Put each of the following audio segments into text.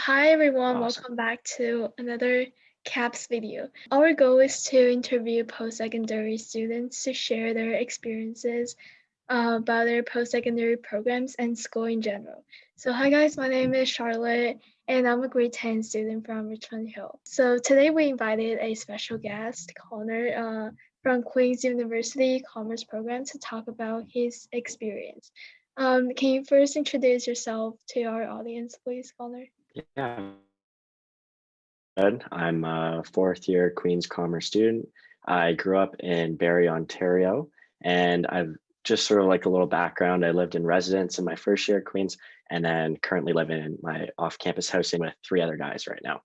Hi everyone, Awesome. welcome back to another CAPS video. Our goal is to interview post-secondary students to share their experiences about their post-secondary programs and school in general. So hi guys, my name is Charlotte and I'm a grade 10 student from Richmond Hill. So today we invited a special guest, Connor, from Queen's University Commerce Program to talk about his experience. Can you first introduce yourself to our audience, please, Connor? Yeah, good. I'm a fourth year Queen's Commerce student. I grew up in Barrie, Ontario, and I've just sort of like a little background. I lived in residence in my first year at Queen's, and then currently live in my off-campus housing with three other guys right now.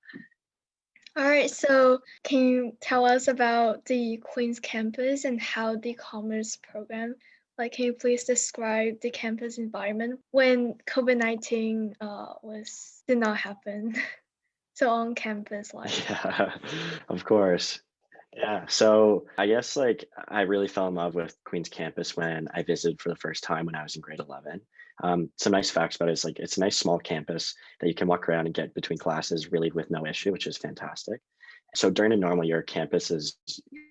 All right, so can you tell us about the Queen's campus and how the commerce program, like, can you please describe the campus environment when COVID-19 did not happen? So on campus life. Yeah, of course. Yeah, so I guess like I really fell in love with Queen's campus when I visited for the first time when I was in grade 11. Some nice facts about it is like it's a nice small campus that you can walk around and get between classes really with no issue, which is fantastic. So during a normal year, campus is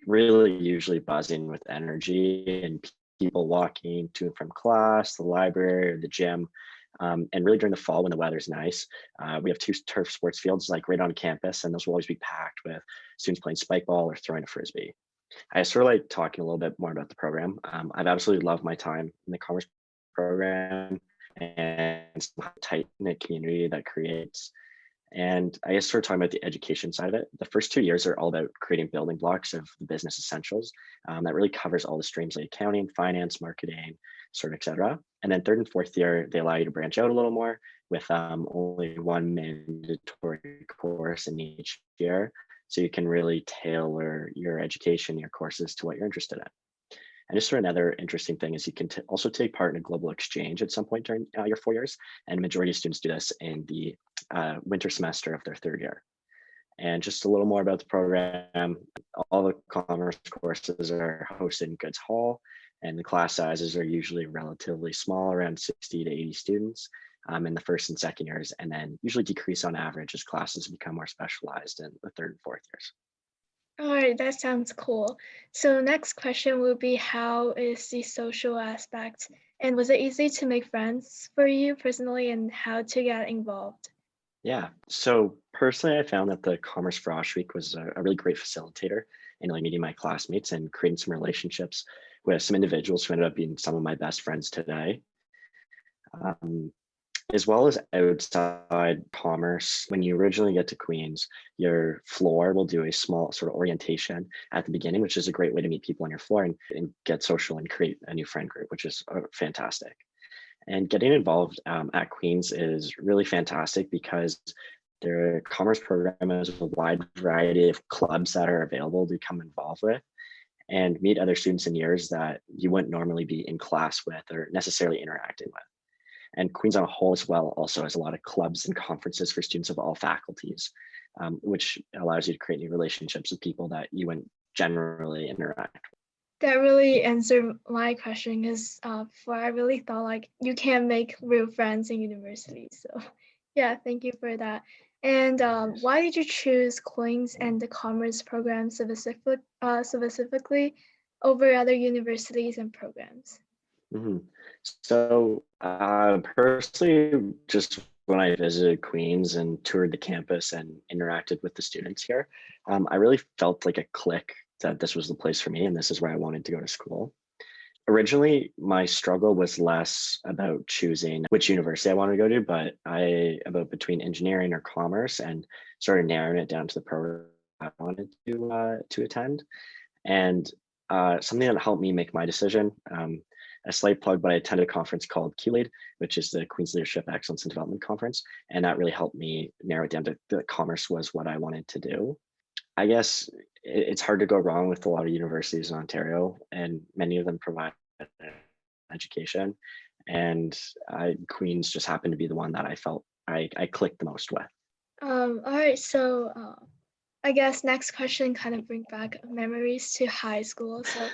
really usually buzzing with energy and people walking to and from class, the library, or the gym. And really during the fall when the weather's nice, we have two turf sports fields like right on campus, and those will always be packed with students playing spike ball or throwing a frisbee. I sort of like talking a little bit more about the program. I've absolutely loved my time in the commerce program and tight knit community that creates. And I guess sort of talking about the education side of it, the first 2 years are all about creating building blocks of the business essentials. That really covers all the streams like accounting, finance, marketing, sort of, et cetera. And then third and fourth year, they allow you to branch out a little more with only one mandatory course in each year. So you can really tailor your education, your courses to what you're interested in. And just sort of another interesting thing is you can also take part in a global exchange at some point during your 4 years. And majority of students do this in the winter semester of their third year. And just a little more about the program, all the commerce courses are hosted in Goods Hall, and the class sizes are usually relatively small, around 60 to 80 students in the first and second years, and then usually decrease on average as classes become more specialized in the third and fourth years. All right, that sounds cool. So next question will be, how is the social aspect? And was it easy to make friends for you personally, and how to get involved? Yeah. So personally, I found that the Commerce Frosh Week was a really great facilitator in like meeting my classmates and creating some relationships with some individuals who ended up being some of my best friends today. Um, as well as outside commerce, when you originally get to Queens, your floor will do a small sort of orientation at the beginning, which is a great way to meet people on your floor and get social and create a new friend group, which is fantastic. And getting involved at Queens is really fantastic because their commerce program has a wide variety of clubs that are available to become involved with and meet other students in years that you wouldn't normally be in class with or necessarily interacting with. And Queens on a whole as well also has a lot of clubs and conferences for students of all faculties, which allows you to create new relationships with people that you wouldn't generally interact with. That really answered my question, because before I really thought like you can't make real friends in university. So yeah, thank you for that. And why did you choose Queens and the commerce program specifically over other universities and programs? Mhm. So, personally, just when I visited Queens and toured the campus and interacted with the students here, I really felt like a click that this was the place for me and this is where I wanted to go to school. Originally, my struggle was less about choosing which university I wanted to go to, but about between engineering or commerce and started narrowing it down to the program I wanted to attend. And something that helped me make my decision, a slight plug, but I attended a conference called QLEAD, which is the Queen's Leadership Excellence and Development Conference. And that really helped me narrow it down to that commerce was what I wanted to do. I guess it's hard to go wrong with a lot of universities in Ontario, and many of them provide education. And Queen's just happened to be the one that I felt I clicked the most with. All right, so I guess next question kind of bring back memories to high school. So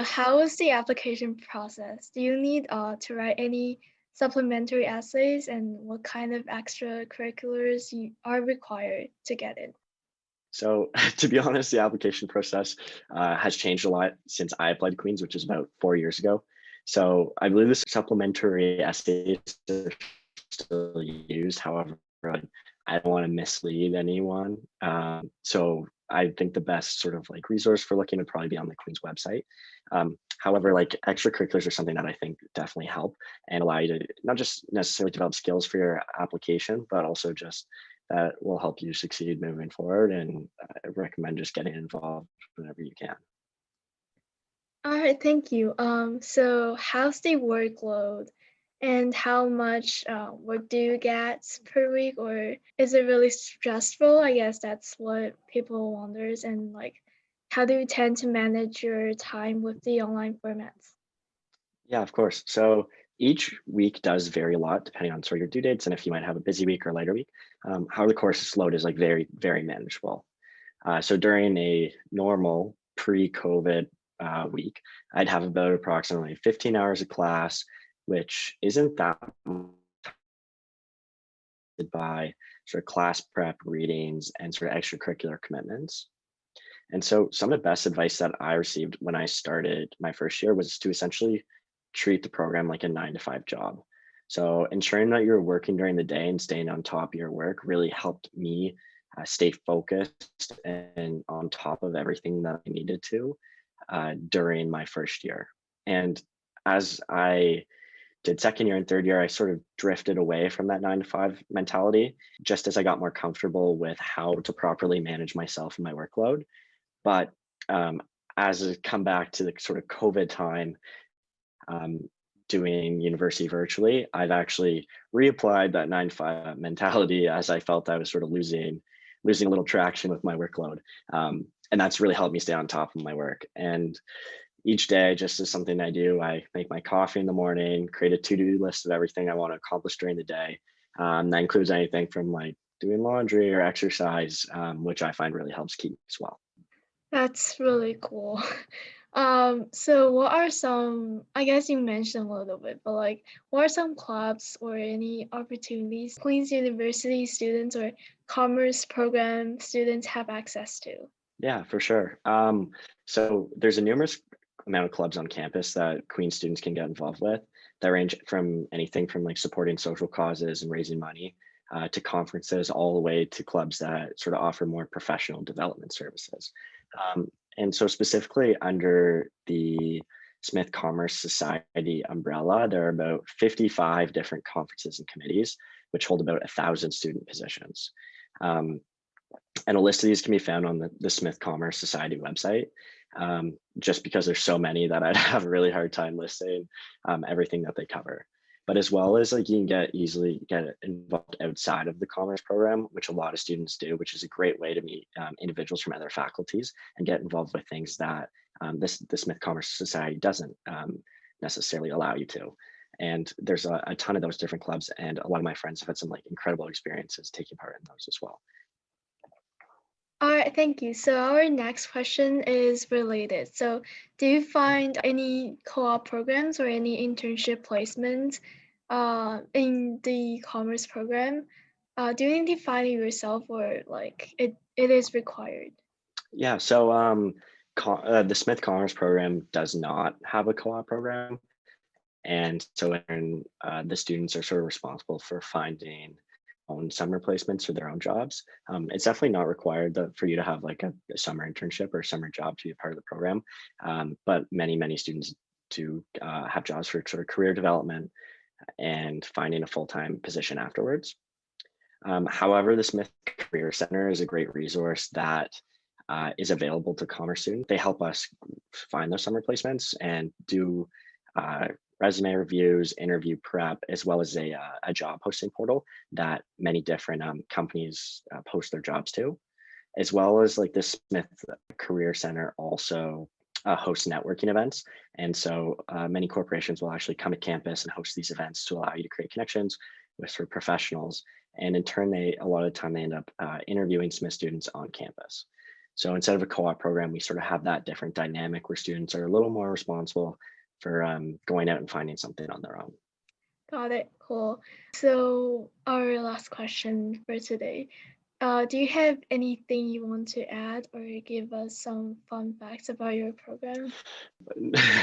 how was the application process? Do you need to write any supplementary essays and what kind of extracurriculars you are required to get in? So to be honest, the application process has changed a lot since I applied to Queens, which is about 4 years ago. So I believe the supplementary essays are still used. However, I don't want to mislead anyone. So I think the best sort of like resource for looking would probably be on the Queen's website. However, like extracurriculars are something that I think definitely help and allow you to not just necessarily develop skills for your application, but also just that will help you succeed moving forward. And I recommend just getting involved whenever you can. All right, thank you. So how's the workload and how much work do you get per week, or is it really stressful? I guess that's what people wonders. And like, how do you tend to manage your time with the online formats? Yeah, of course. So each week does vary a lot depending on sort of your due dates and if you might have a busy week or a lighter week. However, the course's load is like very, very manageable. So during a normal pre-COVID week, I'd have about approximately 15 hours of class, which isn't that much by sort of class prep readings and sort of extracurricular commitments. And so some of the best advice that I received when I started my first year was to essentially treat the program like a 9 to 5 job. So ensuring that you're working during the day and staying on top of your work really helped me stay focused and on top of everything that I needed to during my first year. And as I did second year and third year, I sort of drifted away from that 9 to 5 mentality, just as I got more comfortable with how to properly manage myself and my workload. But as I come back to the sort of COVID time, um, doing university virtually, I've actually reapplied that 9 to 5 mentality as I felt I was sort of losing a little traction with my workload. And that's really helped me stay on top of my work. And each day, just as something I do, I make my coffee in the morning, create a to-do list of everything I want to accomplish during the day. That includes anything from like doing laundry or exercise, which I find really helps keep as well. That's really cool. So what are some, I guess you mentioned a little bit, but like, what are some clubs or any opportunities Queen's University students or commerce program students have access to? Yeah, for sure. So there's a numerous amount of clubs on campus that Queen students can get involved with that range from anything from like supporting social causes and raising money to conferences, all the way to clubs that sort of offer more professional development services. Um, and so specifically under the Smith Commerce Society umbrella, there are about 55 different conferences and committees, which hold about 1,000 student positions. Um, and a list of these can be found on the Smith Commerce Society website. Just because there's so many that I'd have a really hard time listing everything that they cover. But as well as like you can easily get involved outside of the commerce program, which a lot of students do, which is a great way to meet individuals from other faculties and get involved with things that the Smith Commerce Society doesn't necessarily allow you to. And there's a ton of those different clubs, and a lot of my friends have had some like incredible experiences taking part in those as well. All right, thank you. So our next question is related. So do you find any co-op programs or any internship placements in the commerce program? Do you need to find it yourself or like it is required? Yeah, so the Smith Commerce program does not have a co-op program, and so the students are sort of responsible for finding own summer placements for their own jobs. It's definitely not required for you to have like a summer internship or a summer job to be a part of the program, but many students do have jobs for sort of career development and finding a full-time position afterwards. However, the Smith Career Center is a great resource that is available to commerce students. They help us find those summer placements and do uh, resume reviews, interview prep, as well as a job posting portal that many different companies post their jobs to, as well as like the Smith Career Center also hosts networking events. And so many corporations will actually come to campus and host these events to allow you to create connections with sort of professionals. And in turn, a lot of the time they end up interviewing Smith students on campus. So instead of a co-op program, we sort of have that different dynamic where students are a little more responsible for going out and finding something on their own. Got it. Cool. So our last question for today. Do you have anything you want to add or give us some fun facts about your program?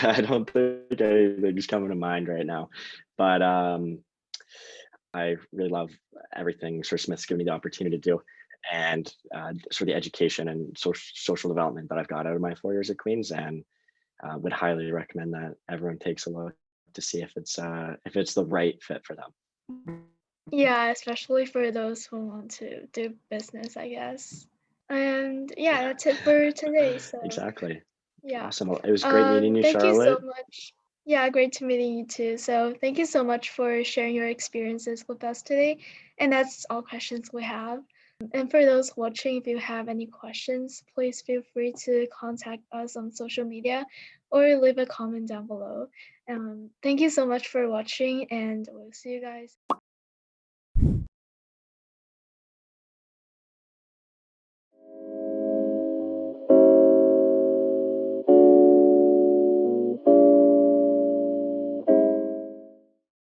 I don't think anything's coming to mind right now, but I really love everything Sir Smith's given me the opportunity to do, and sort of the education and social development that I've got out of my 4 years at Queens, and would highly recommend that everyone takes a look to see if it's the right fit for them. Yeah, especially for those who want to do business, I guess. And yeah, Yeah, that's it for today. So exactly. yeah. Awesome. Well, it was great meeting you, Thank you so Charlotte. much. Yeah, great to meeting you too. So thank you so much for sharing your experiences with us today. And that's all questions we have. And for those watching, if you have any questions, please feel free to contact us on social media or leave a comment down below. Thank you so much for watching, and we'll see you guys.